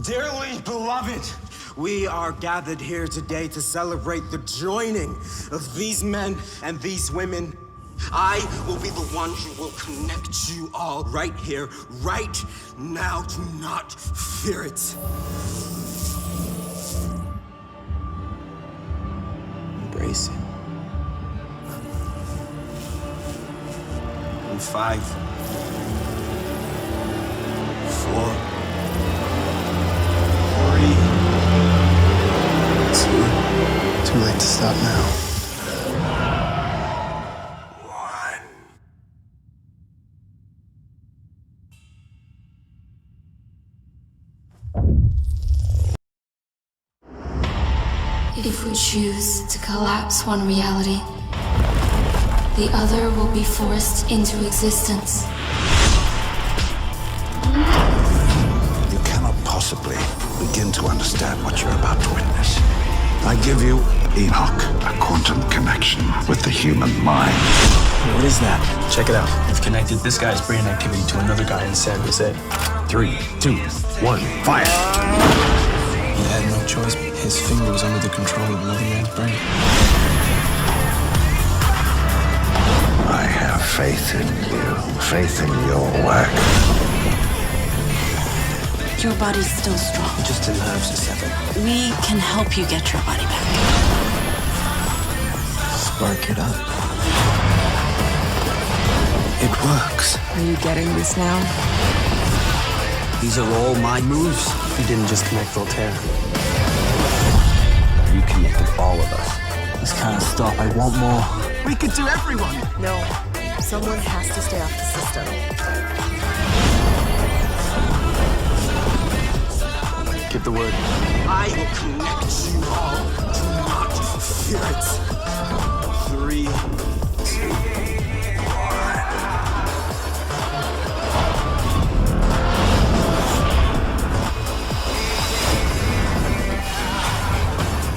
Dearly beloved, we are gathered here today to celebrate the joining of these men and these women. I will be the one who will connect you all right here, right now. Do not fear it. Embrace it. In 5, 4, 3, 2. Too late to stop now. 1. If we choose to collapse one reality, the other will be forced into existence. You cannot possibly begin to understand what you're about to witness. I give you Enoch, a quantum connection with the human mind. What is that? Check it out. I've connected this guy's brain activity to another guy in San Jose. 3, 2, 1, fire! He had no choice. His finger was under the control of another man's brain. I have faith in you, faith in your work. Your body's still strong. Just the nerves are severed. We can help you get your body back. Spark it up. It works. Are you getting this now? These are all my moves. You didn't just connect Voltaire. You connected all of us. This can't stop. I want more. We could do everyone! No, someone has to stay off the system. Give the word. I will connect you all. Do not fear it. 3, 2, 1.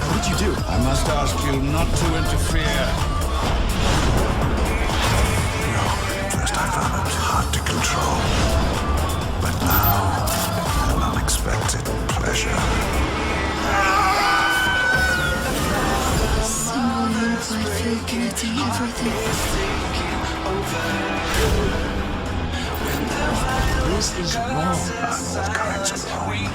What did you do? I must ask you not to interfere. First I found it hard to control, but now an unexpected pleasure. Single unified field connecting everything. This is wrong. All kinds of wrong.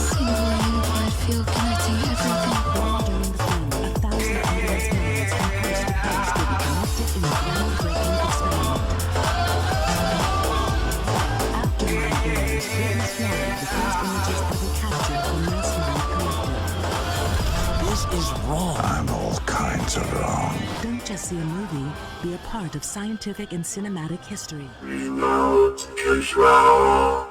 Single unified field connecting everything. This is wrong. I'm all kinds of wrong. Don't just see a movie, be a part of scientific and cinematic history. Remote control.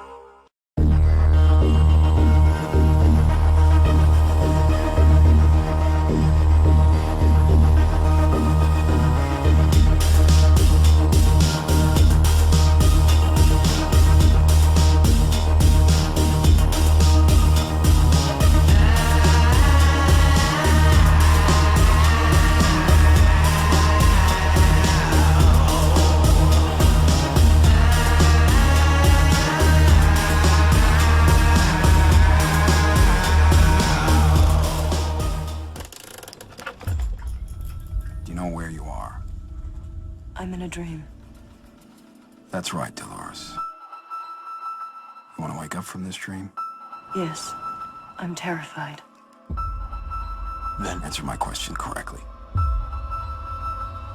Do you know where you are? I'm in a dream. That's right, Dolores. You want to wake up from this dream? Yes, I'm terrified. Then answer my question correctly.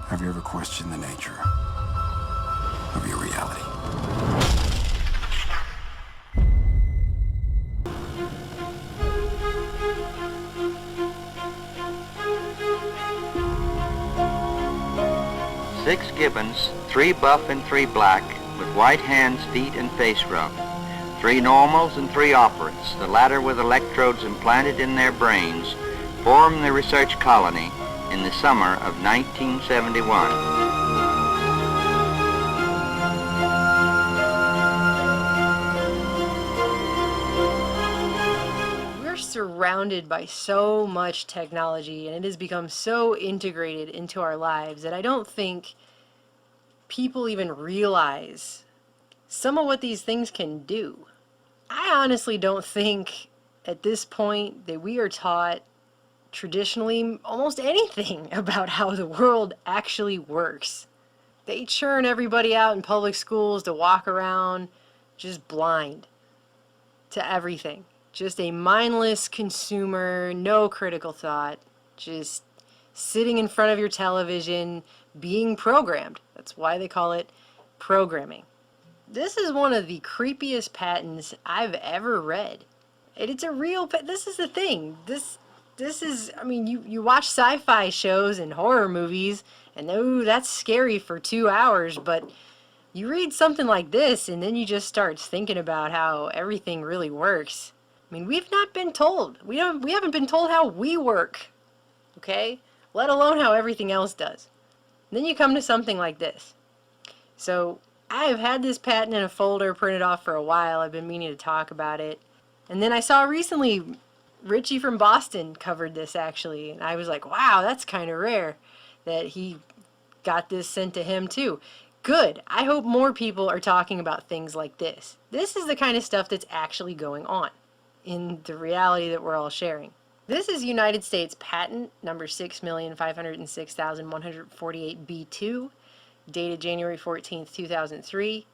Have you ever questioned the nature of your reality. Six gibbons, 3 buff and 3 black, with white hands, feet, and face rub. 3 normals and 3 operates, the latter with electrodes implanted in their brains, formed the research colony in the summer of 1971. We're surrounded by so much technology, and it has become so integrated into our lives that I don't think people even realize some of what these things can do. I honestly don't think at this point that we are taught traditionally almost anything about how the world actually works. They churn everybody out in public schools to walk around just blind to everything. Just a mindless consumer, no critical thought, just sitting in front of your television, being programmed. That's why they call it programming. This is one of the creepiest patents I've ever read. And it's a real this is the thing. This is, I mean, you watch sci-fi shows and horror movies, and oh, that's scary for 2 hours, but you read something like this, and then you just start thinking about how everything really works. I mean, we've not been told. We haven't been told how we work, okay? Let alone how everything else does. And then you come to something like this. So I have had this patent in a folder printed off for a while. I've been meaning to talk about it. And then I saw recently Richie from Boston covered this actually. And I was like, wow, that's kind of rare that he got this sent to him too. Good. I hope more people are talking about things like this. This is the kind of stuff that's actually going on in the reality that we're all sharing. This is United States patent number 6,506,148B2, dated January 14th, 2003.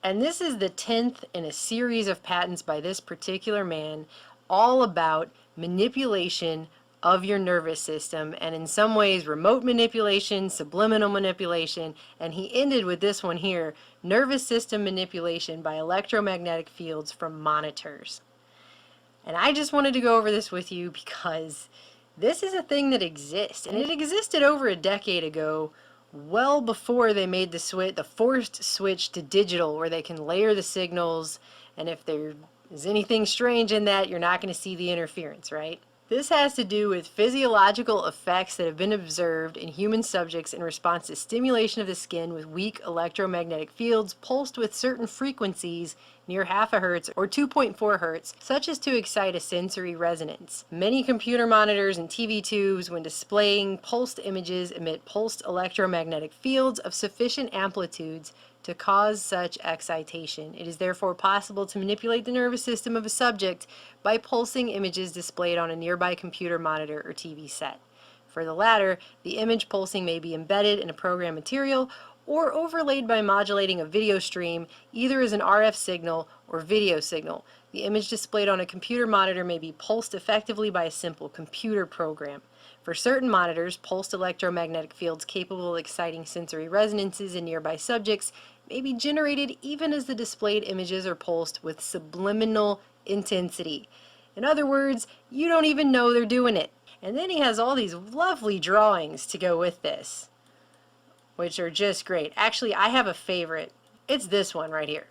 And this is the 10th in a series of patents by this particular man, all about manipulation of your nervous system, and in some ways remote manipulation, subliminal manipulation, and he ended with this one here, nervous system manipulation by electromagnetic fields from monitors. And I just wanted to go over this with you because this is a thing that exists, and it existed over a decade ago, well before they made the forced switch to digital, where they can layer the signals, and if there is anything strange in that, you're not going to see the interference, right? This has to do with physiological effects that have been observed in human subjects in response to stimulation of the skin with weak electromagnetic fields pulsed with certain frequencies near 0.5 hertz or 2.4 hertz, such as to excite a sensory resonance. Many computer monitors and TV tubes, when displaying pulsed images, emit pulsed electromagnetic fields of sufficient amplitudes to cause such excitation. It is therefore possible to manipulate the nervous system of a subject by pulsing images displayed on a nearby computer monitor or TV set. For the latter, the image pulsing may be embedded in a program material or overlaid by modulating a video stream, either as an RF signal or video signal. The image displayed on a computer monitor may be pulsed effectively by a simple computer program. For certain monitors, pulsed electromagnetic fields capable of exciting sensory resonances in nearby subjects may be generated even as the displayed images are pulsed with subliminal intensity. In other words, you don't even know they're doing it. And then he has all these lovely drawings to go with this, which are just great. Actually, I have a favorite. It's this one right here.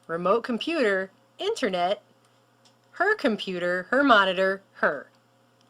Remote computer, internet, her computer, her monitor, her.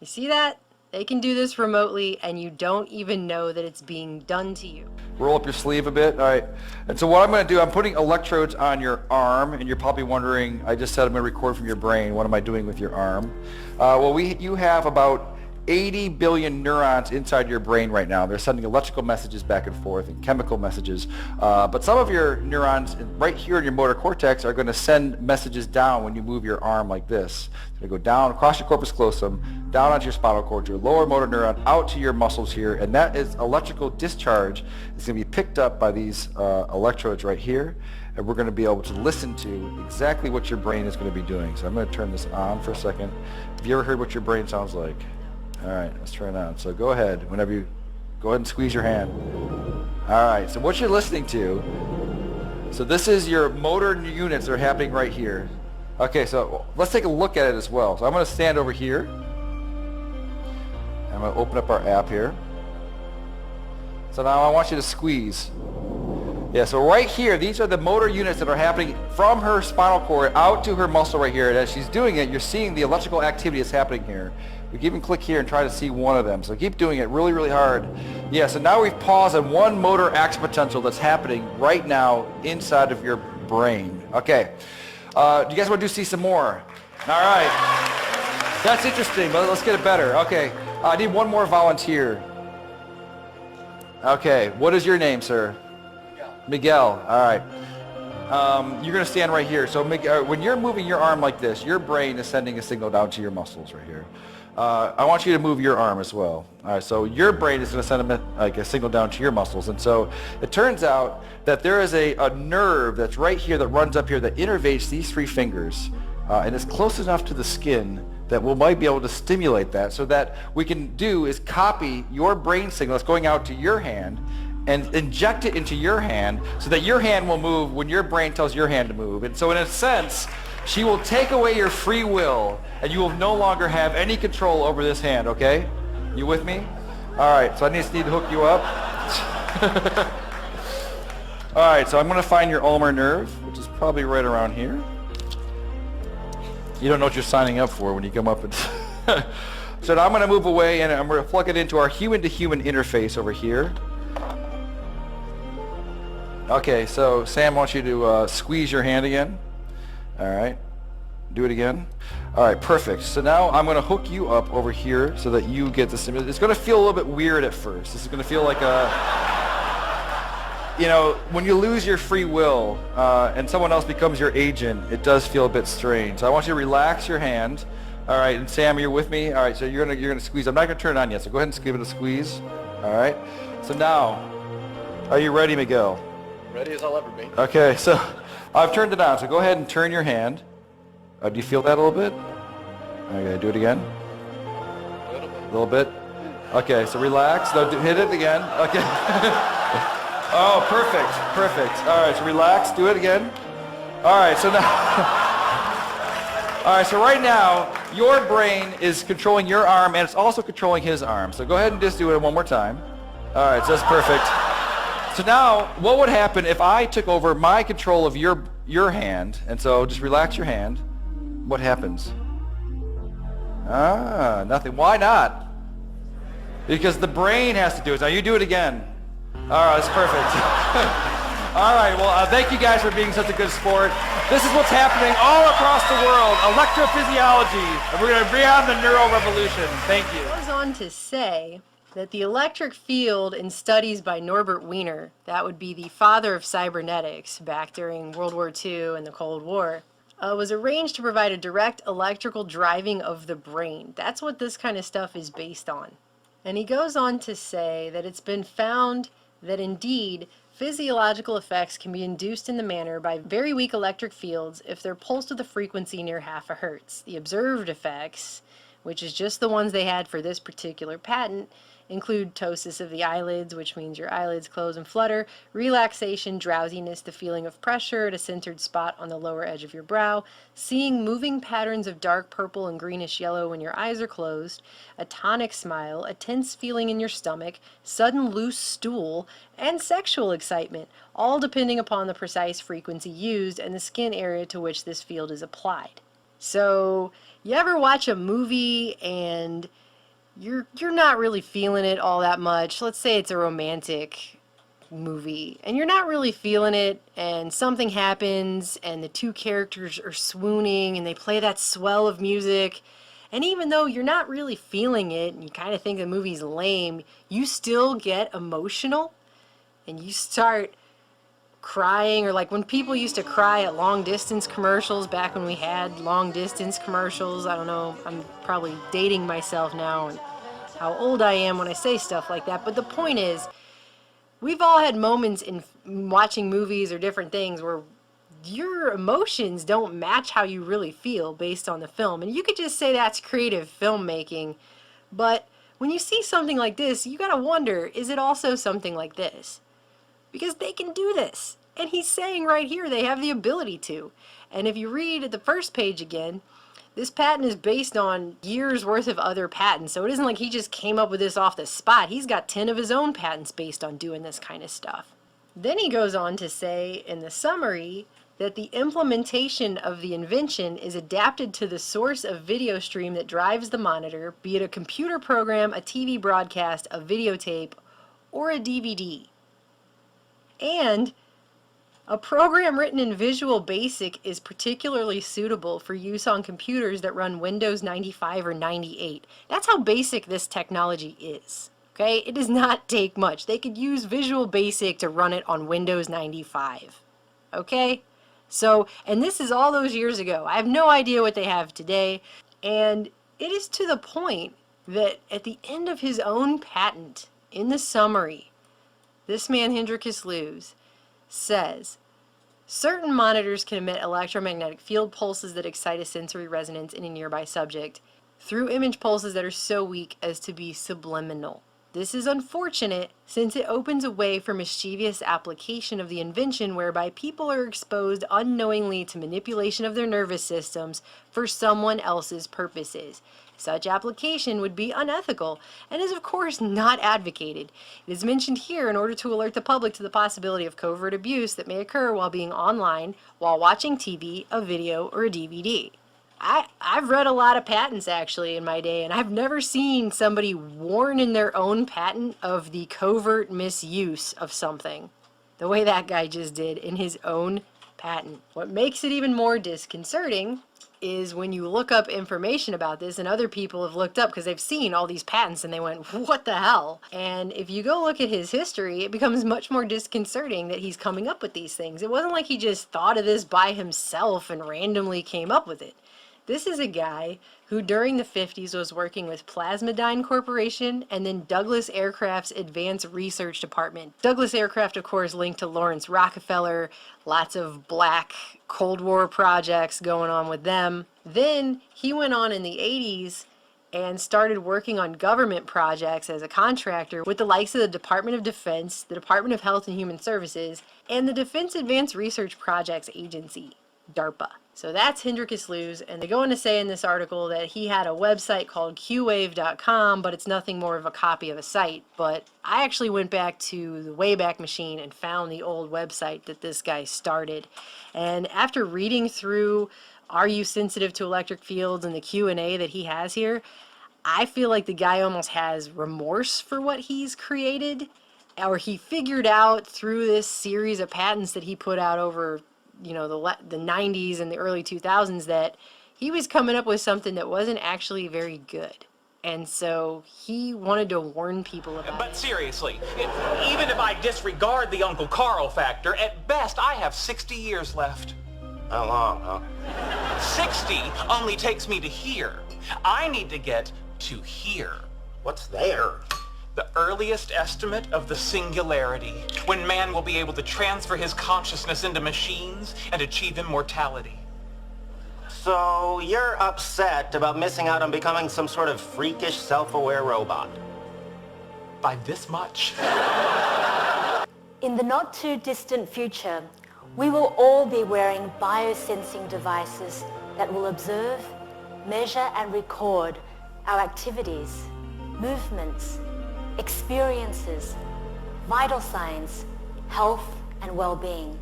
You see that? They can do this remotely, and you don't even know that it's being done to you. Roll up your sleeve a bit. All right. And so what I'm going to do, I'm putting electrodes on your arm, and you're probably wondering, I just said I'm going to record from your brain. What am I doing with your arm? You have about 80 billion neurons inside your brain right now. They're sending electrical messages back and forth and chemical messages. But some of your neurons right here in your motor cortex are going to send messages down when you move your arm like this. It's going to go down across your corpus callosum, down onto your spinal cord, your lower motor neuron, out to your muscles here, and that is electrical discharge. It's going to be picked up by these electrodes right here, and we're going to be able to listen to exactly what your brain is going to be doing. So I'm going to turn this on for a second. Have you ever heard what your brain sounds like? All right, let's turn it on. So go ahead, whenever you, go ahead and squeeze your hand. All right, so what you're listening to So this is your motor units that are happening right here. Okay, so let's take a look at it as well. So I'm going to stand over here. I'm going to open up our app here. So now I want you to squeeze. Yeah, so right here, these are the motor units that are happening from her spinal cord out to her muscle right here. And as she's doing it, you're seeing the electrical activity that's happening here. We can even click here and try to see one of them. So keep doing it really, really hard. Yeah, so now we've paused on one motor acts potential that's happening right now inside of your brain. Okay. Do you guys want to see some more? All right. That's interesting, but let's get it better. Okay. I need one more volunteer. Okay. What is your name, sir? Miguel. All right. You're going to stand right here. So when you're moving your arm like this, your brain is sending a signal down to your muscles right here. I want you to move your arm as well. All right, so your brain is going to send a signal down to your muscles. And so it turns out that there is a nerve that's right here that runs up here that innervates these three fingers. And it's close enough to the skin that we might be able to stimulate that. So that we can do is copy your brain signal that's going out to your hand and inject it into your hand so that your hand will move when your brain tells your hand to move. And so in a sense, she will take away your free will and you will no longer have any control over this hand, okay? You with me? All right, so I just need to hook you up. All right, so I'm going to find your ulnar nerve, which is probably right around here. You don't know what you're signing up for when you come up and... So now I'm going to move away and I'm going to plug it into our human-to-human interface over here. Okay, so Sam wants you to squeeze your hand again. All right, do it again. All right, perfect. So now I'm going to hook you up over here so that you get this. It's going to feel a little bit weird at first. This is going to feel like a, you know, when you lose your free will and someone else becomes your agent, it does feel a bit strange. So I want you to relax your hand. All right, and Sam, you're with me. All right, so you're gonna squeeze. I'm not going to turn it on yet, so go ahead and give it a squeeze. All right. So now, are you ready, Miguel? Ready as I'll ever be. Okay, so I've turned it on, so go ahead and turn your hand. Do you feel that a little bit? Okay, do it again. A little bit. Okay, so relax. No, hit it again. Okay. Oh, perfect, perfect. All right, so relax. Do it again. All right, so now. All right, so right now, your brain is controlling your arm, and it's also controlling his arm. So go ahead and just do it one more time. All right, so that's perfect. So now, what would happen if I took over my control of your hand, and so just relax your hand, what happens? Ah, nothing. Why not? Because the brain has to do it. Now you do it again. All right, that's perfect. All right, well, thank you guys for being such a good sport. This is what's happening all across the world, electrophysiology, and we're going to bring on the neural revolution. Thank you. It goes on to say that the electric field in studies by Norbert Wiener, that would be the father of cybernetics back during World War II and the Cold War, was arranged to provide a direct electrical driving of the brain. That's what this kind of stuff is based on. And he goes on to say that it's been found that indeed physiological effects can be induced in the manner by very weak electric fields if they're pulsed with a frequency near 0.5 hertz. The observed effects, which is just the ones they had for this particular patent, include ptosis of the eyelids, which means your eyelids close and flutter, relaxation, drowsiness, the feeling of pressure at a centered spot on the lower edge of your brow, seeing moving patterns of dark purple and greenish yellow when your eyes are closed, a tonic smile, a tense feeling in your stomach, sudden loose stool, and sexual excitement, all depending upon the precise frequency used and the skin area to which this field is applied. So, you ever watch a movie and you're not really feeling it all that much? Let's say it's a romantic movie and you're not really feeling it, and something happens and the two characters are swooning and they play that swell of music, and even though you're not really feeling it and you kind of think the movie's lame, you still get emotional and you start crying. Or like when people used to cry at long distance commercials back when we had long distance commercials. I don't know, I'm probably dating myself now and how old I am when I say stuff like that, but the point is, we've all had moments in watching movies or different things where your emotions don't match how you really feel based on the film, and you could just say that's creative filmmaking. But when you see something like this, you gotta wonder, is it also something like this? Because they can do this, And he's saying right here they have the ability to. And if you read at the first page again, this patent is based on years worth of other patents. So it isn't like he just came up with this off the spot. He's got 10 of his own patents based on doing this kind of stuff. Then he goes on to say in the summary that the implementation of the invention is adapted to the source of video stream that drives the monitor, be it a computer program, a TV broadcast, a videotape, or a DVD. And a program written in Visual Basic is particularly suitable for use on computers that run Windows 95 or 98. That's how basic this technology is. Okay? It does not take much. They could use Visual Basic to run it on Windows 95. Okay? So, and this is all those years ago. I have no idea what they have today. And it is to the point that at the end of his own patent, in the summary, this man, Hendrikus Lewis, says, certain monitors can emit electromagnetic field pulses that excite a sensory resonance in a nearby subject through image pulses that are so weak as to be subliminal. This is unfortunate since it opens a way for mischievous application of the invention whereby people are exposed unknowingly to manipulation of their nervous systems for someone else's purposes. Such application would be unethical and is of course not advocated. It is mentioned here in order to alert the public to the possibility of covert abuse that may occur while being online, while watching TV, a video, or a DVD. I've read a lot of patents actually in my day, and I've never seen somebody warn in their own patent of the covert misuse of something the way that guy just did in his own patent. What makes it even more disconcerting is when you look up information about this, and other people have looked up because they've seen all these patents and they went, what the hell? And if you go look at his history, it becomes much more disconcerting that he's coming up with these things. It wasn't like he just thought of this by himself and randomly came up with it. This is a guy who during the 50s was working with Plasmodine Corporation and then Douglas Aircraft's Advanced Research Department. Douglas Aircraft, of course, linked to Lawrence Rockefeller, lots of black Cold War projects going on with them. Then he went on in the 80s and started working on government projects as a contractor with the likes of the Department of Defense, the Department of Health and Human Services, and the Defense Advanced Research Projects Agency, DARPA. So that's Hendrikus Lewis, and they go on to say in this article that he had a website called qwave.com, but it's nothing more of a copy of a site. But I actually went back to the Wayback Machine and found the old website that this guy started. And after reading through Are You Sensitive to Electric Fields and the Q&A that he has here, I feel like the guy almost has remorse for what he's created, or he figured out through this series of patents that he put out over the 90s and the early 2000s that he was coming up with something that wasn't actually very good. And so he wanted to warn people about it. But seriously, even if I disregard the Uncle Carl factor, at best I have 60 years left. How long, huh? 60 only takes me to here. I need to get to here. What's there? The earliest estimate of the singularity, when man will be able to transfer his consciousness into machines and achieve immortality. So you're upset about missing out on becoming some sort of freakish, self-aware robot? By this much. In the not too distant future, we will all be wearing biosensing devices that will observe, measure and record our activities, movements, experiences, vital signs, health and well-being.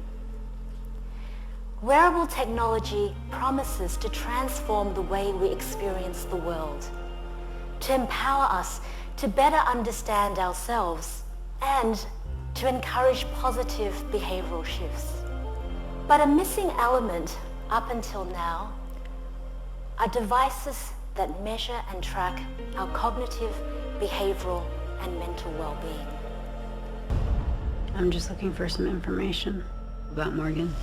Wearable technology promises to transform the way we experience the world, to empower us to better understand ourselves and to encourage positive behavioral shifts. But a missing element up until now are devices that measure and track our cognitive, behavioral, and mental well-being. I'm just looking for some information about Morgan.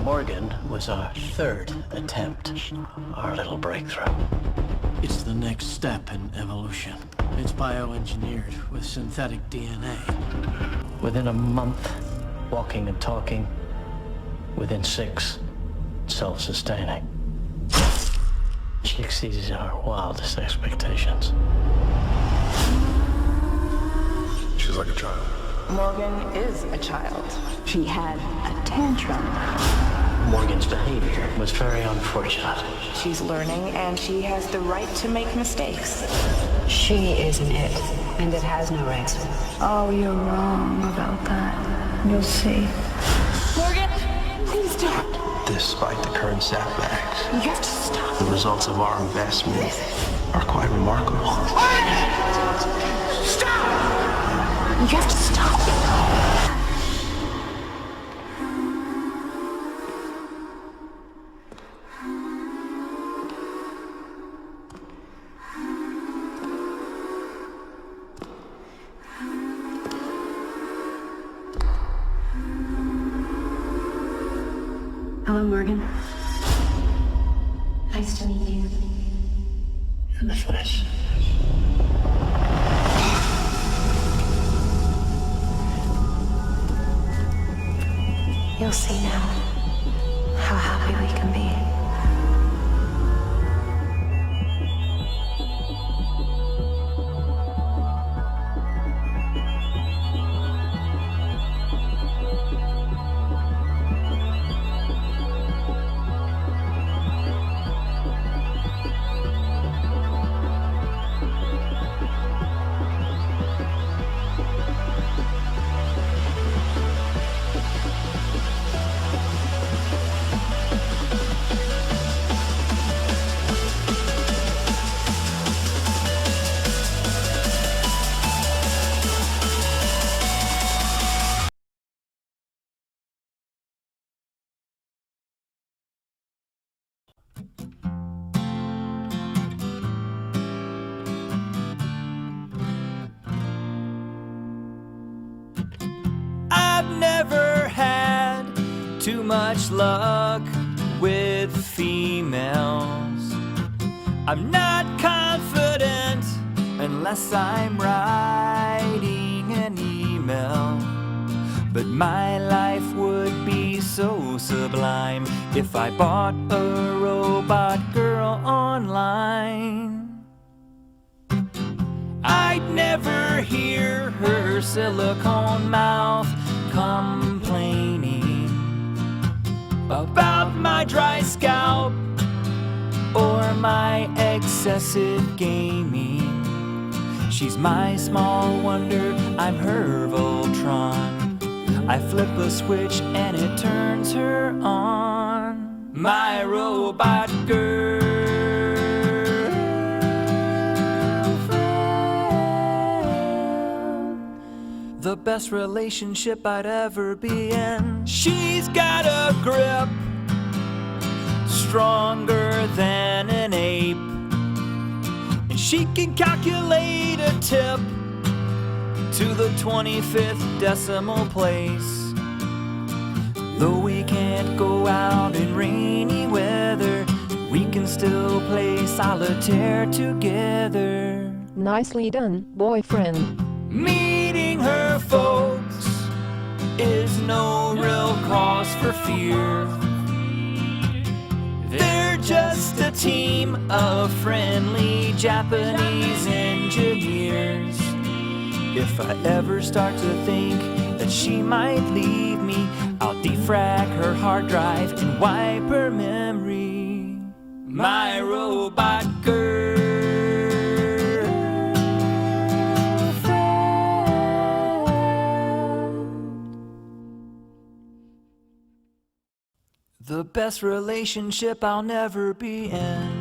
Morgan was our third attempt, our little breakthrough. It's the next step in evolution. It's bioengineered with synthetic DNA. Within a month, walking and talking. Within 6, self-sustaining. She exceeded our wildest expectations. She's like a child. Morgan is a child. She had a tantrum. Morgan's behavior was very unfortunate. She's learning, and she has the right to make mistakes. She isn't it, and it has no rights. Oh, you're wrong about that. You'll see. Morgan, please don't. Despite the current setbacks, You have to stop. the results of our investment are quite remarkable. Stop! You have to stop. Hello, Morgan. Nice to meet you. In the flesh. You'll see now how happy we can be. I've never had too much luck with females. I'm not confident unless I'm writing an email. But my life would be so sublime if I bought a robot girl online. I'd never hear her silicone mouth complaining about my dry scalp or my excessive gaming. She's my small wonder, I'm her Voltron. I flip a switch and it turns her on. My robot girlfriend, the best relationship I'd ever be in. She's got a grip stronger than an ape, and she can calculate a tip to the 25th decimal place. Though we can't go out in rainy weather, we can still play solitaire together. Nicely done, boyfriend. Meeting her folks is no real cause for fear. They're just a team of friendly Japanese engineers. If I ever start to think that she might leave me, I'll defrag her hard drive and wipe her memory. My robot girlfriend, the best relationship I'll never be in.